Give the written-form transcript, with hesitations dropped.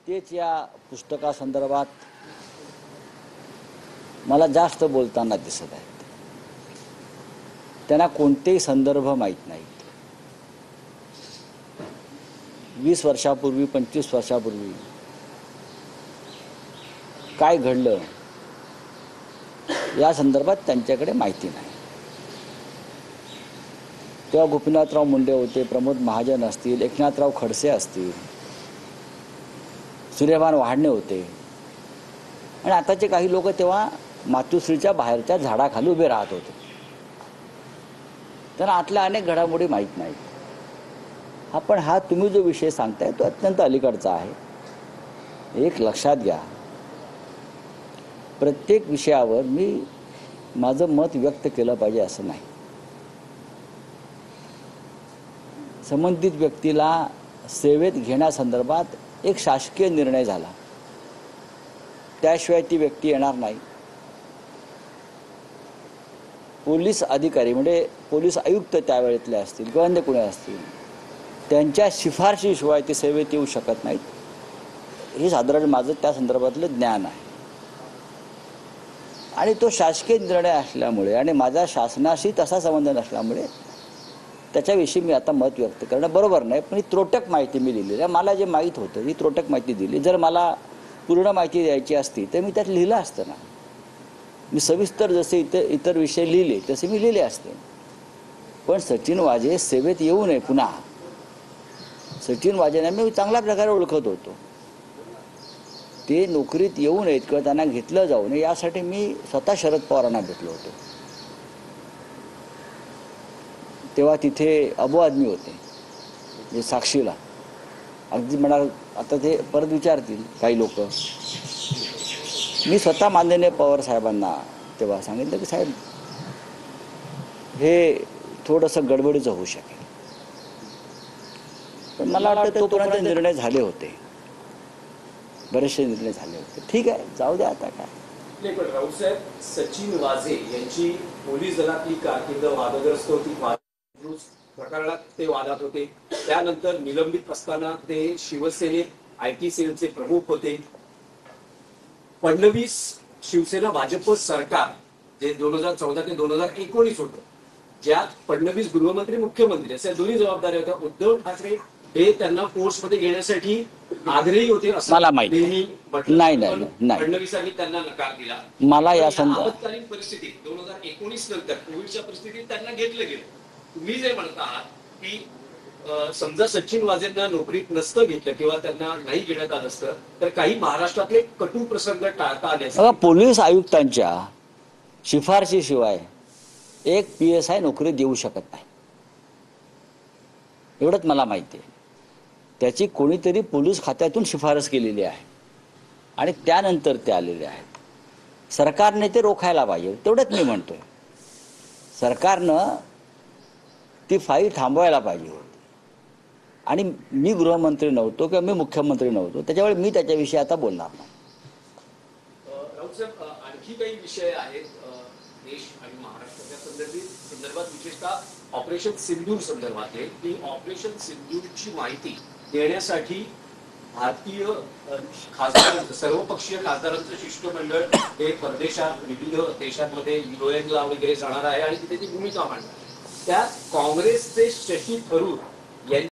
तेच या पुस्तकासंदर्भात मला जास्त बोलताना दिसत आहेत। त्यांना कोणतेही संदर्भ माहीत नाहीत। 20 वर्षापूर्वी 25 वर्षापूर्वी काय घडलं या संदर्भात त्यांच्याकडे माहिती नाही। तेव्हा गोपीनाथराव मुंडे होते, प्रमोद महाजन असतील, एकनाथराव खडसे असतील, सूर्यभान वहाडणे होते आणि आताचे काही लोक तेव्हा मातोश्रीच्या बाहेरच्या झाडाखाली उभे राहत होते। त्यांना आतल्या अनेक घडामोडी माहीत नाहीत। पण हा तुम्ही जो विषय सांगताय तो अत्यंत अलीकडचा आहे। एक लक्षात घ्या, प्रत्येक विषयावर मी माझं मत व्यक्त केलं पाहिजे असं नाही। संबंधित व्यक्तीला सेवेत घेण्यासंदर्भात एक शासकीय निर्णय झाला, त्याशिवाय ती व्यक्ती येणार नाही। पोलीस अधिकारी म्हणजे पोलीस आयुक्त त्यावेळेतले असतील किंवा अन्य कोणी असतील, त्यांच्या शिफारशीशिवाय ती सेवेत येऊ शकत नाहीत। हे साधारण माझं त्या संदर्भातलं ज्ञान आहे आणि तो शासकीय निर्णय असल्यामुळे आणि माझा शासनाशी तसा संबंध नसल्यामुळे त्याच्याविषयी मी आता मत व्यक्त करणं बरोबर नाही। पण ही त्रोटक माहिती मी दिलेली आहे। मला जे माहीत होतं ही त्रोटक माहिती दिली। जर मला पूर्ण माहिती द्यायची असती तर मी त्यात लिहिलं असतं ना। मी सविस्तर जसे इतर विषय लिहिले तसे मी लिहिले असते। पण सचिन वाजे सेवेत येऊ नये पुन्हा, सचिन वाजेंना मी चांगल्या प्रकारे ओळखत होतो, ते नोकरीत येऊ नयेत किंवा त्यांना घेतलं जाऊ नये यासाठी मी स्वतः शरद पवारांना भेटलो होतो। तेव्हा तिथे अबू आदमी होते, जे साक्षीला अगदी म्हणाल आता ते परत विचारतील काही लोक। मी स्वतः माननीय पवार साहेबांना तेव्हा सांगितलं की साहेब हे थोडंसं गडबडीचं होऊ शकेल। पण मला वाटतं तोपर्यंत निर्णय झाले होते, बरेचसे निर्णय झाले होते। ठीक आहे, जाऊ द्या आता काय। नाही, पण राऊतसाहेब, सचिन वाझे यांची पोलीस दलातली कारकीर्द वादग्रस्त होती। प्रकरणात ते वादात होते। त्यानंतर निलंबित असताना ते शिवसेनेत IT सेलचे प्रमुख होते। फडणवीस शिवसेना भाजप सरकार जे 2014 ते 2019 होतं, ज्यात फडणवीस गृहमंत्री मुख्यमंत्री अशा दोन्ही जबाबदाऱ्या होत्या। उद्धव ठाकरे हे त्यांना फोर्समध्ये घेण्यासाठी आग्रही होते असं मला माहिती नाही। फडणवीसांनी त्यांना नकार दिला। मला या आपत्कालीन परिस्थितीत 2019 नंतर कोविडच्या परिस्थितीत त्यांना घेतलं गेलं। तुम्ही जे म्हणता आहात की समजा सचिन वाझेंना नोकरीत नसतं घेतलं किंवा त्यांना नाही घेण्यात आलं असतं तर काही महाराष्ट्रातले कटू प्रसंग टाळता आले असते। पोलीस आयुक्तांच्या शिफारशीशिवाय एक PSI नोकरी देऊ शकत नाही, एवढंच मला माहिती आहे। त्याची कोणीतरी पोलीस खात्यातून शिफारस केलेली आहे आणि त्यानंतर ते आलेले आहेत। सरकारने ते रोखायला पाहिजे, तेवढंच मी म्हणतोय। सरकारनं ती फाईल थांबवायला पाहिजे होती आणि मी गृहमंत्री नव्हतो किंवा मी मुख्यमंत्री नव्हतो, त्याच्यामुळे मी त्याच्याविषयी आता बोलणार नाही। राऊतसाहेब, आणखी काही विषय आहेत देश आणि महाराष्ट्राच्या संदर्भात, विशेषतः ऑपरेशन सिंदूर संदर्भात आहे की ऑपरेशन सिंदूरची माहिती देण्यासाठी भारतीय खासदार सर्वपक्षीय खासदारांचं शिष्टमंडळ हे परदेशात विविध देशांमध्ये युरोपला वगैरे जाणार आहे आणि तिथे ती भूमिका मांडणार। त्यात काँग्रेसचे शशी थरूर यांनी